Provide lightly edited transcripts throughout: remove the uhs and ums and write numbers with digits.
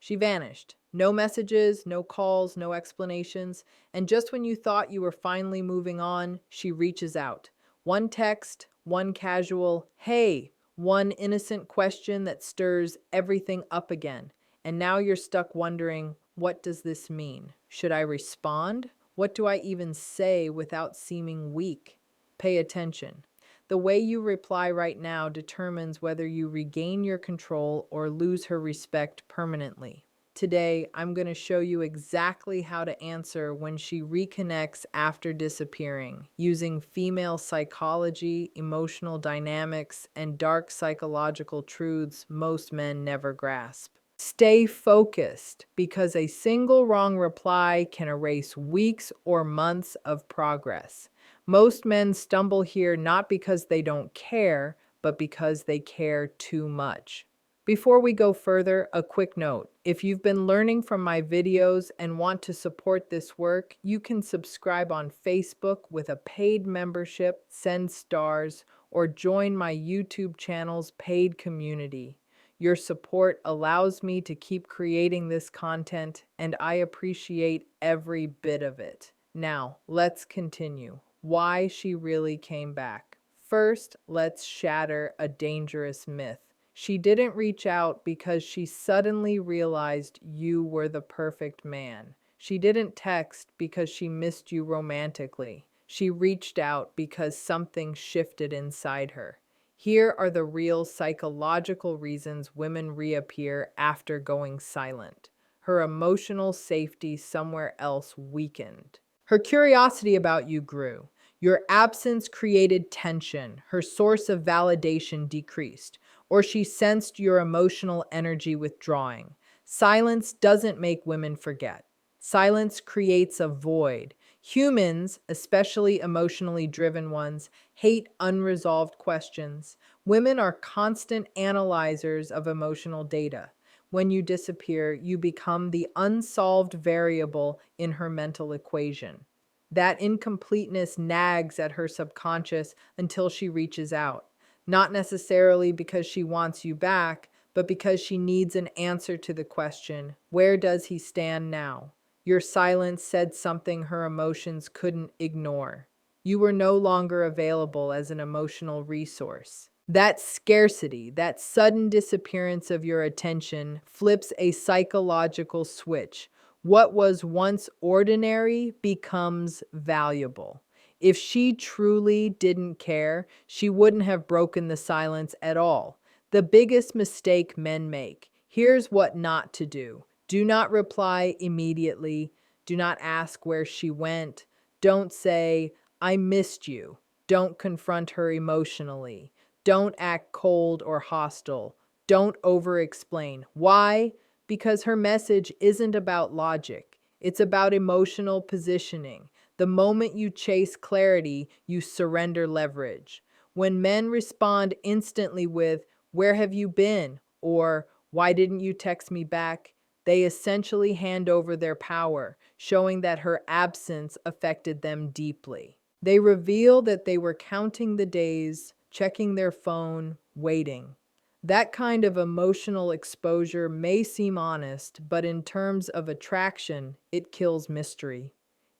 She vanished. No messages, no calls, no explanations. And just when you thought you were finally moving on, she reaches out. One text, one casual, hey, one innocent question that stirs everything up again. And now you're stuck wondering, what does this mean? Should I respond? What do I even say without seeming weak? Pay attention. The way you reply right now determines whether you regain your control or lose her respect permanently. Today, I'm going to show you exactly how to answer when she reconnects after disappearing, using female psychology, emotional dynamics, and dark psychological truths most men never grasp. Stay focused because a single wrong reply can erase weeks or months of progress. Most men stumble here not because they don't care, but because they care too much. Before we go further, a quick note. If you've been learning from my videos and want to support this work, you can subscribe on Facebook with a paid membership, send stars, or join my YouTube channel's paid community. Your support allows me to keep creating this content, and I appreciate every bit of it. Now, let's continue. Why she really came back. First, let's shatter a dangerous myth. She didn't reach out because she suddenly realized you were the perfect man. She didn't text because she missed you romantically. She reached out because something shifted inside her. Here are the real psychological reasons women reappear after going silent. Her emotional safety somewhere else weakened. Her curiosity about you grew. Your absence created tension. Her source of validation decreased, or she sensed your emotional energy withdrawing. Silence doesn't make women forget. Silence creates a void. Humans, especially emotionally driven ones, hate unresolved questions. Women are constant analyzers of emotional data. When you disappear, you become the unsolved variable in her mental equation. That incompleteness nags at her subconscious until she reaches out, not necessarily because she wants you back, but because she needs an answer to the question, where does he stand now? Your silence said something her emotions couldn't ignore. You were no longer available as an emotional resource. That scarcity, that sudden disappearance of your attention, flips a psychological switch. What was once ordinary becomes valuable. If she truly didn't care, she wouldn't have broken the silence at all. The biggest mistake men make. Here's what not to do. Do not reply immediately. Do not ask where she went. Don't say, I missed you. Don't confront her emotionally. Don't act cold or hostile. Don't over-explain. Why? Because her message isn't about logic. It's about emotional positioning. The moment you chase clarity, you surrender leverage. When men respond instantly with, where have you been? Or, why didn't you text me back? They essentially hand over their power, showing that her absence affected them deeply. They reveal that they were counting the days, checking their phone, waiting. That kind of emotional exposure may seem honest, but in terms of attraction, it kills mystery.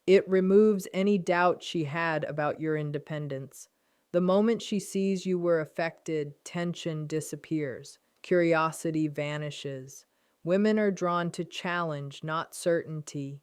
It removes any doubt she had about your independence. The moment she sees you were affected, tension disappears, curiosity vanishes. Women are drawn to challenge, not certainty.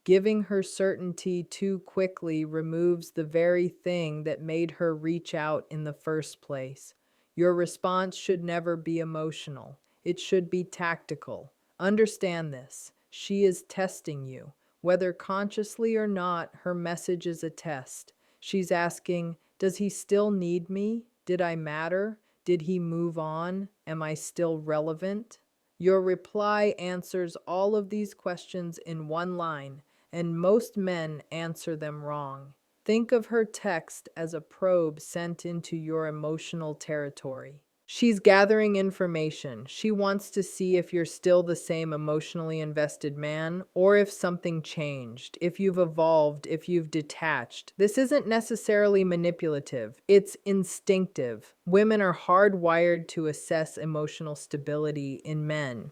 Giving her certainty too quickly removes the very thing that made her reach out in the first place. Your response should never be emotional. It should be tactical. Understand this. She is testing you. Whether consciously or not, her message is a test. She's asking, does he still need me? Did I matter? Did he move on? Am I still relevant? Your reply answers all of these questions in one line, and most men answer them wrong. Think of her text as a probe sent into your emotional territory. She's gathering information. She wants to see if you're still the same emotionally invested man or if something changed, if you've evolved, if you've detached. This isn't necessarily manipulative, it's instinctive. Women are hardwired to assess emotional stability in men.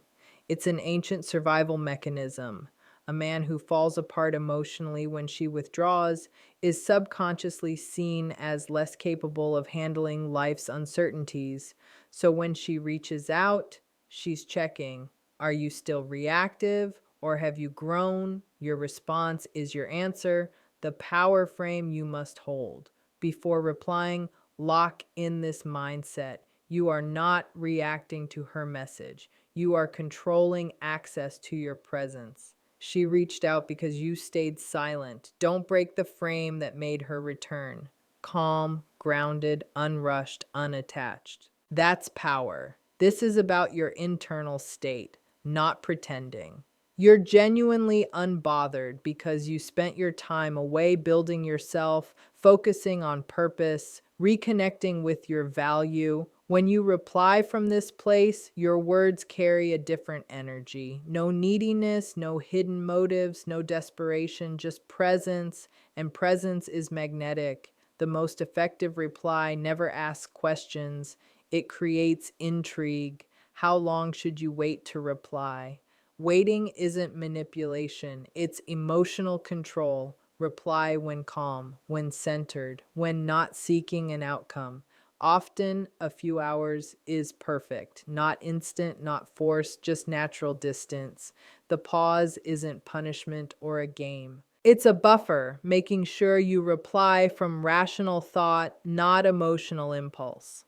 It's an ancient survival mechanism. A man who falls apart emotionally when she withdraws is subconsciously seen as less capable of handling life's uncertainties. So when she reaches out, she's checking, are you still reactive or have you grown? Your response is your answer, the power frame you must hold. Before replying, lock in this mindset. You are not reacting to her message. You are controlling access to your presence. She reached out because you stayed silent. Don't break the frame that made her return. Calm, grounded, unrushed, unattached. That's power. This is about your internal state, not pretending. You're genuinely unbothered because you spent your time away building yourself, focusing on purpose, reconnecting with your value. When you reply from this place, your words carry a different energy. No neediness, no hidden motives, no desperation, just presence, and presence is magnetic. The most effective reply never asks questions, it creates intrigue. How long should you wait to reply? Waiting isn't manipulation, it's emotional control. Reply when calm, when centered, when not seeking an outcome. Often, a few hours is perfect. Not instant, not forced, just natural distance. The pause isn't punishment or a game. It's a buffer, making sure you reply from rational thought, not emotional impulse.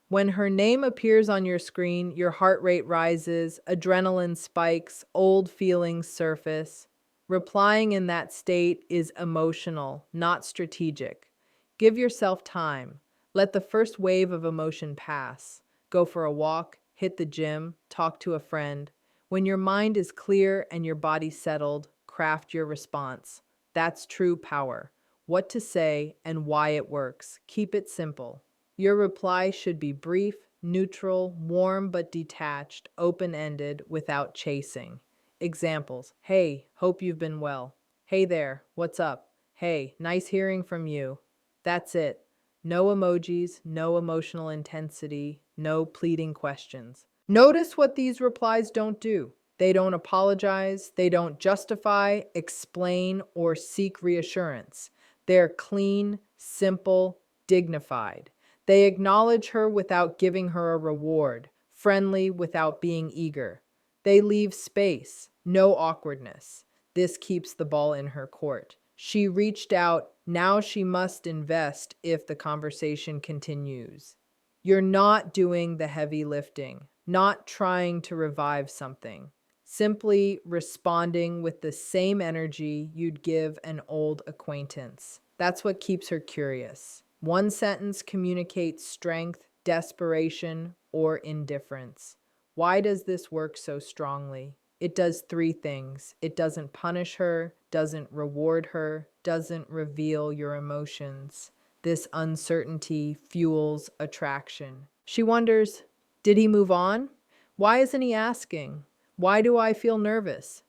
When her name appears on your screen, your heart rate rises, adrenaline spikes, old feelings surface. Replying in that state is emotional, not strategic. Give yourself time. Let the first wave of emotion pass. Go for a walk, hit the gym, talk to a friend. When your mind is clear and your body settled, craft your response. That's true power. What to say and why it works. Keep it simple. Your reply should be brief, neutral, warm but detached, open-ended, without chasing. Examples: hey, hope you've been well. Hey there, what's up? Hey, nice hearing from you. That's it. No emojis, no emotional intensity, no pleading questions. Notice what these replies don't do. They don't apologize, they don't justify, explain, or seek reassurance. They're clean, simple, dignified. They acknowledge her without giving her a reward, friendly without being eager. They leave space, no awkwardness. This keeps the ball in her court. She reached out, now she must invest if the conversation continues. You're not doing the heavy lifting, not trying to revive something, simply responding with the same energy you'd give an old acquaintance. That's what keeps her curious. One sentence communicates strength, desperation, or indifference. Why does this work so strongly? It does three things. It doesn't punish her, doesn't reward her, doesn't reveal your emotions. This uncertainty fuels attraction. She wonders, did he move on? Why isn't he asking? Why do I feel nervous?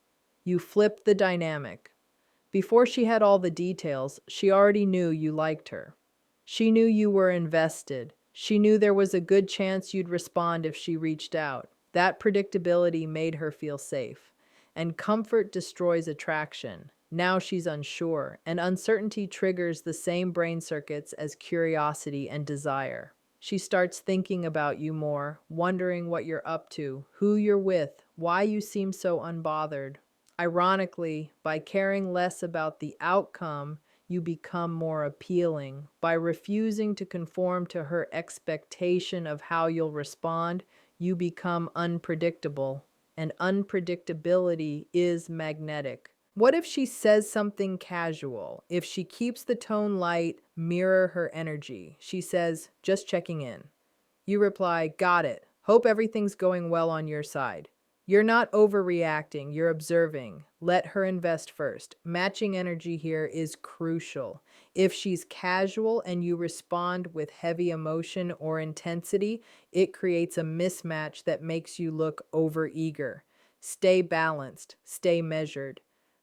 You flip the dynamic. Before she had all the details, she already knew you liked her. She knew you were invested. She knew there was a good chance you'd respond if she reached out. That predictability made her feel safe. And comfort destroys attraction. Now she's unsure, and uncertainty triggers the same brain circuits as curiosity and desire. She starts thinking about you more, wondering what you're up to, who you're with, why you seem so unbothered. Ironically, by caring less about the outcome, you become more appealing. By refusing to conform to her expectation of how you'll respond, you become unpredictable. And unpredictability is magnetic. What if she says something casual? If she keeps the tone light, mirror her energy. She says, just checking in. You reply, got it. Hope everything's going well on your side. You're not overreacting, you're observing. Let her invest first. Matching energy here is crucial. If she's casual and you respond with heavy emotion or intensity, it creates a mismatch that makes you look overeager. Stay balanced, stay measured.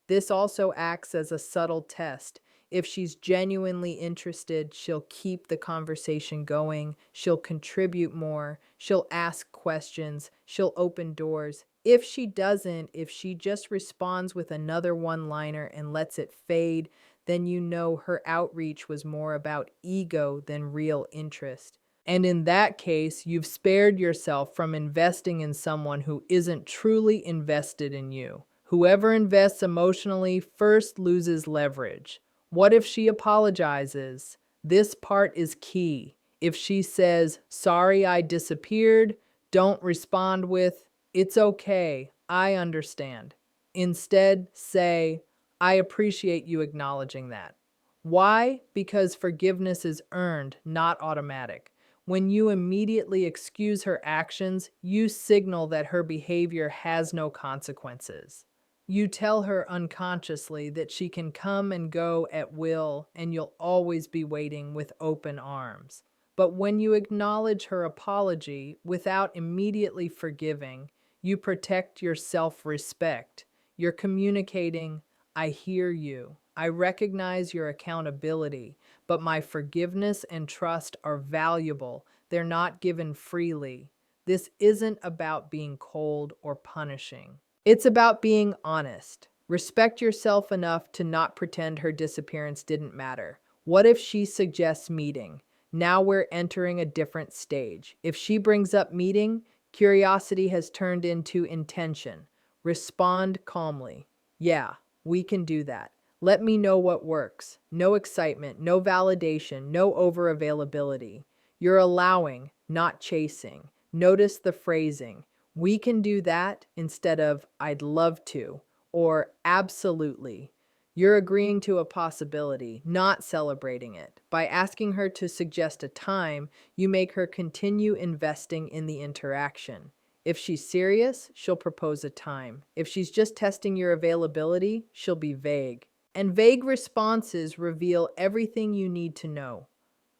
This also acts as a subtle test. If she's genuinely interested, she'll keep the conversation going, she'll contribute more, she'll ask questions, she'll open doors. If she doesn't, if she just responds with another one-liner and lets it fade, then you know her outreach was more about ego than real interest. And in that case, you've spared yourself from investing in someone who isn't truly invested in you. Whoever invests emotionally first loses leverage. What if she apologizes? This part is key. If she says, "Sorry, I disappeared," don't respond with, "It's okay, I understand." Instead, say, "I appreciate you acknowledging that." Why? Because forgiveness is earned, not automatic. When you immediately excuse her actions, you signal that her behavior has no consequences. You tell her unconsciously that she can come and go at will and you'll always be waiting with open arms. But when you acknowledge her apology without immediately forgiving, you protect your self-respect. You're communicating, "I hear you. I recognize your accountability, but my forgiveness and trust are valuable. They're not given freely." This isn't about being cold or punishing. It's about being honest. Respect yourself enough to not pretend her disappearance didn't matter. What if she suggests meeting? Now we're entering a different stage. If she brings up meeting, curiosity has turned into intention. Respond calmly. "Yeah, we can do that. Let me know what works." No excitement, no validation, no over-availability. You're allowing, not chasing. Notice the phrasing. "We can do that" instead of "I'd love to" or "absolutely." You're agreeing to a possibility, not celebrating it. By asking her to suggest a time, you make her continue investing in the interaction. If she's serious, she'll propose a time. If she's just testing your availability, she'll be vague. And vague responses reveal everything you need to know.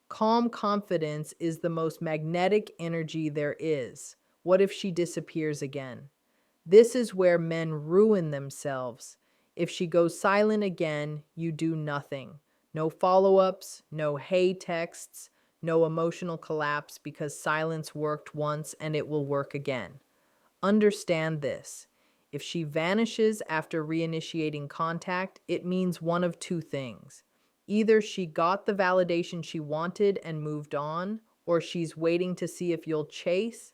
Calm confidence is the most magnetic energy there is. What if she disappears again? This is where men ruin themselves. If she goes silent again, you do nothing. No follow-ups, no hey texts, no emotional collapse because silence worked once and it will work again. Understand this. If she vanishes after reinitiating contact, it means one of two things. Either she got the validation she wanted and moved on, or she's waiting to see if you'll chase.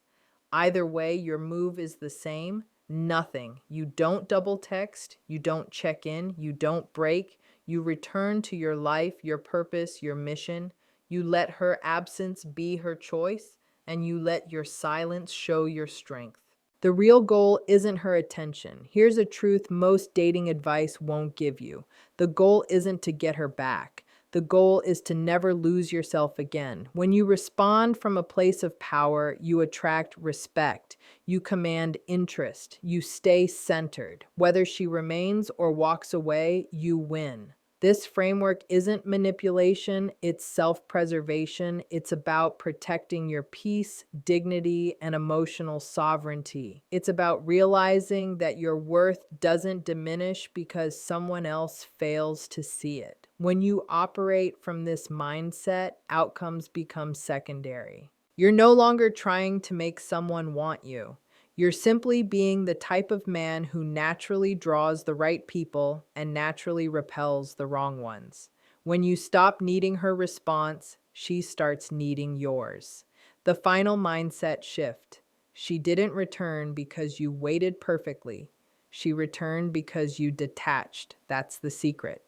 Either way, your move is the same. Nothing. You don't double text, you don't check in, you don't break. You return to your life, your purpose, your mission. You let her absence be her choice, and you let your silence show your strength. The real goal isn't her attention. Here's a truth most dating advice won't give you. The goal isn't to get her back. The goal is to never lose yourself again. When you respond from a place of power, you attract respect. You command interest. You stay centered. Whether she remains or walks away, you win. This framework isn't manipulation, it's self-preservation. It's about protecting your peace, dignity, and emotional sovereignty. It's about realizing that your worth doesn't diminish because someone else fails to see it. When you operate from this mindset, outcomes become secondary. You're no longer trying to make someone want you. You're simply being the type of man who naturally draws the right people and naturally repels the wrong ones. When you stop needing her response, she starts needing yours. The final mindset shift. She didn't return because you waited perfectly. She returned because you detached. That's the secret.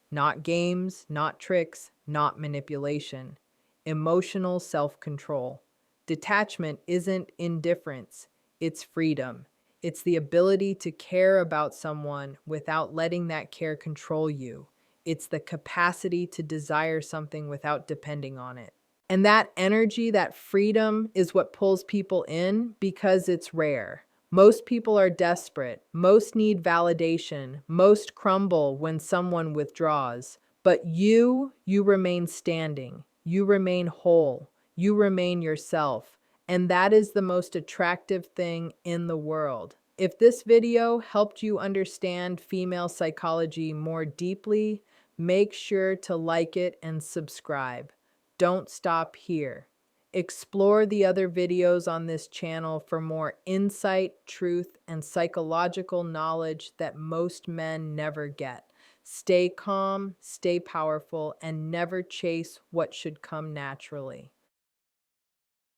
Not games, not tricks, not manipulation. Emotional self-control. Detachment isn't indifference. It's freedom. It's the ability to care about someone without letting that care control you. It's the capacity to desire something without depending on it. And that energy, that freedom, is what pulls people in because it's rare. Most people are desperate. Most need validation. Most crumble when someone withdraws. But you remain standing. You remain whole. You remain yourself. And that is the most attractive thing in the world. If this video helped you understand female psychology more deeply, make sure to like it and subscribe. Don't stop here. Explore the other videos on this channel for more insight, truth, and psychological knowledge that most men never get. Stay calm, stay powerful, and never chase what should come naturally.